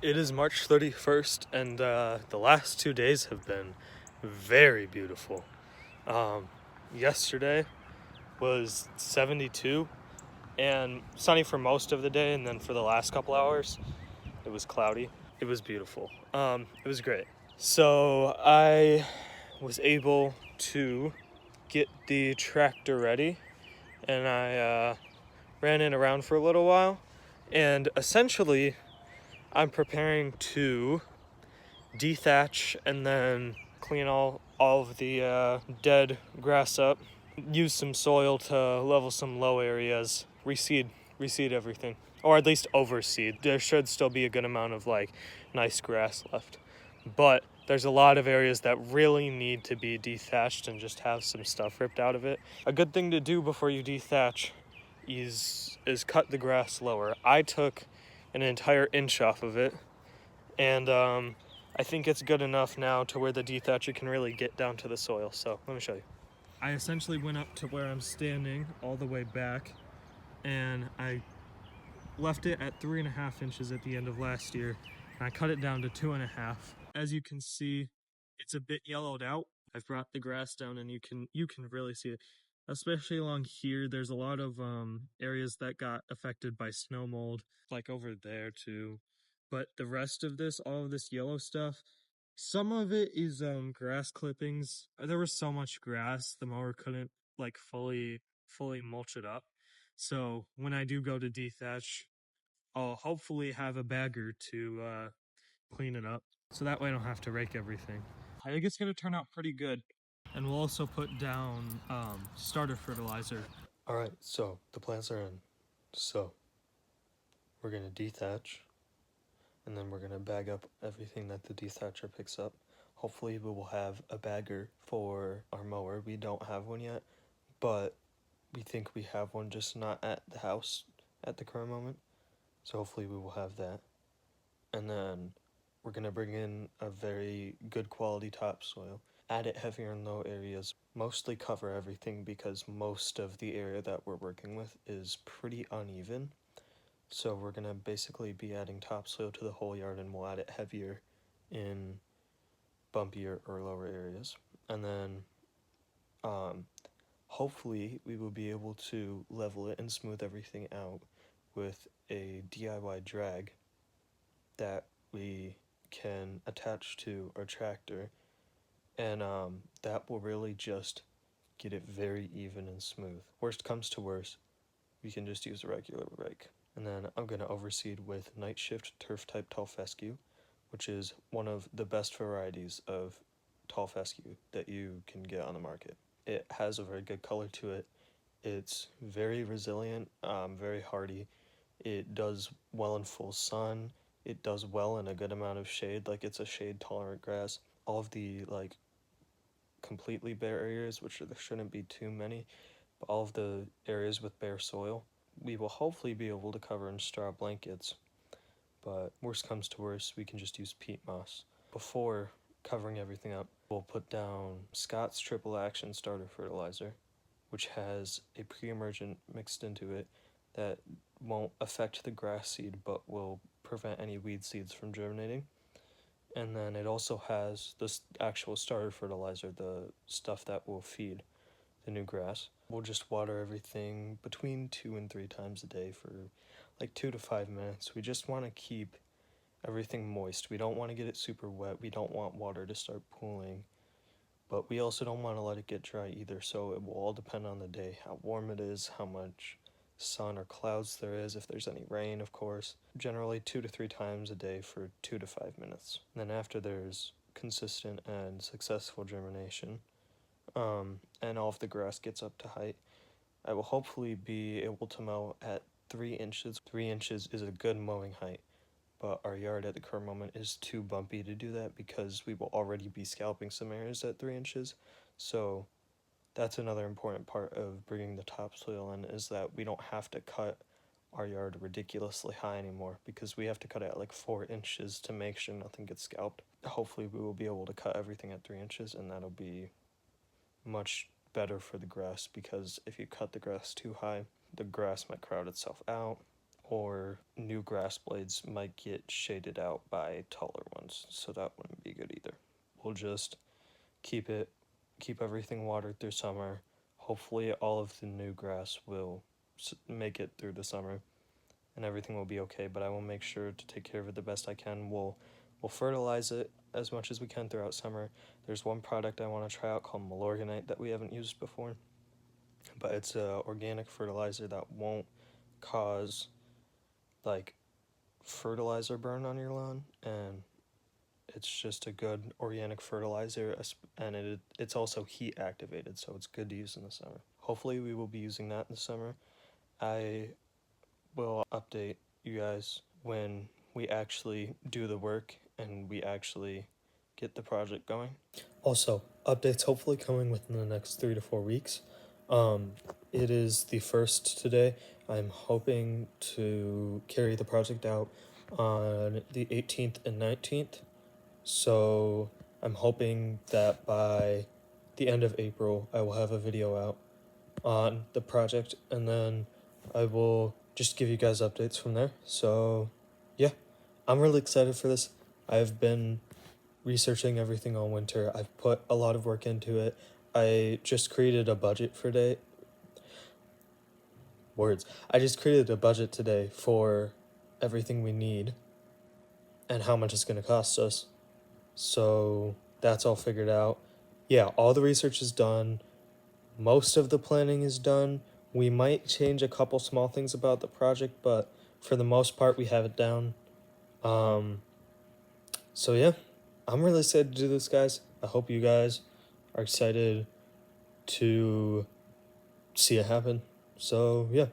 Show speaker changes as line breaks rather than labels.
It is March 31st, and the last 2 days have been very beautiful. Um, Yesterday was 72 and sunny for most of the day, and then for the last couple hours, it was cloudy. It was beautiful. It was great. So I was able to get the tractor ready, and I ran it around for a little while, and essentially, I'm preparing to dethatch and then clean all of the dead grass up, use some soil to level some low areas, reseed everything, or at least overseed. There should still be a good amount of nice grass left, but there's a lot of areas that really need to be dethatched and just have some stuff ripped out of it. A good thing to do before you dethatch is cut the grass lower. I took an entire inch off of it, and I think it's good enough now to where the dethatcher can really get down to the soil. So let me show you. I essentially went up to where I'm standing all the way back, and I left it at 3.5 inches at the end of last year, and I cut it down to 2.5. As you can see, it's a bit yellowed out. I've brought the grass down, and you can really see it. Especially along here, there's a lot of areas that got affected by snow mold, like over there too. But the rest of this, all of this yellow stuff, some of it is grass clippings. There was so much grass, the mower couldn't fully mulch it up. So when I do go to dethatch, I'll hopefully have a bagger to clean it up. So that way I don't have to rake everything. I think it's going to turn out pretty good. And we'll also put down starter fertilizer. Alright, so the plants are in. So we're going to dethatch, and then we're going to bag up everything that the dethatcher picks up. Hopefully we will have a bagger for our mower. We don't have one yet, but we think we have one, just not at the house at the current moment. So hopefully we will have that. And then we're going to bring in a very good quality topsoil, add it heavier in low areas, mostly cover everything because most of the area that we're working with is pretty uneven. So we're going to basically be adding topsoil to the whole yard, and we'll add it heavier in bumpier or lower areas. And then hopefully we will be able to level it and smooth everything out with a DIY drag that we can attach to our tractor, and that will really just get it very even and smooth. Worst comes to worst, we can just use a regular rake. And then I'm going to overseed with Night Shift Turf Type Tall Fescue, which is one of the best varieties of tall fescue that you can get on the market. It has a very good color to it. It's very resilient, very hardy. It does well in full sun. It does well in a good amount of shade, like it's a shade tolerant grass. All of the completely bare areas, which there shouldn't be too many, but all of the areas with bare soil, we will hopefully be able to cover in straw blankets. But worst comes to worst, we can just use peat moss. Before covering everything up, we'll put down Scott's Triple Action Starter Fertilizer, which has a pre-emergent mixed into it that won't affect the grass seed but will prevent any weed seeds from germinating. And then it also has this actual starter fertilizer, the stuff that will feed the new grass. We'll just water everything between 2 and 3 times a day for like 2 to 5 minutes. We just want to keep everything moist. We don't want to get it super wet. We don't want water to start pooling, but we also don't want to let it get dry either. So it will all depend on the day, how warm it is, how much sun or clouds there is, if there's any rain, of course. Generally 2 to 3 times a day for 2 to 5 minutes. And then after there's consistent and successful germination, and all of the grass gets up to height, I will hopefully be able to mow at 3 inches. 3 inches is a good mowing height, but our yard at the current moment is too bumpy to do that because we will already be scalping some areas at 3 inches. So that's another important part of bringing the topsoil in, is that we don't have to cut our yard ridiculously high anymore, because we have to cut it at like 4 inches to make sure nothing gets scalped. Hopefully we will be able to cut everything at 3 inches, and that'll be much better for the grass, because if you cut the grass too high, the grass might crowd itself out, or new grass blades might get shaded out by taller ones, so that wouldn't be good either. We'll just keep everything watered through summer. Hopefully all of the new grass will make it through the summer and everything will be okay, but I will make sure to take care of it the best I can. We'll fertilize it as much as we can throughout summer. There's one product I want to try out called Milorganite that we haven't used before, but it's a organic fertilizer that won't cause like fertilizer burn on your lawn, and it's just a good organic fertilizer, and it's also heat activated, so it's good to use in the summer. Hopefully we will be using that in the summer. I will update you guys when we actually do the work and we actually get the project going. Also, updates hopefully coming within the next 3 to 4 weeks. It is the 1st today. I'm hoping to carry the project out on the 18th and 19th. So I'm hoping that by the end of April, I will have a video out on the project, and then I will just give you guys updates from there. So yeah, I'm really excited for this. I've been researching everything all winter. I've put a lot of work into it. I just created a budget for day. I just created a budget today for everything we need and how much it's going to cost us. So that's all figured out. Yeah, all the research is done. Most of the planning is done. We might change a couple small things about the project, but for the most part, we have it down. So yeah, I'm really excited to do this, guys. I hope you guys are excited to see it happen. So yeah.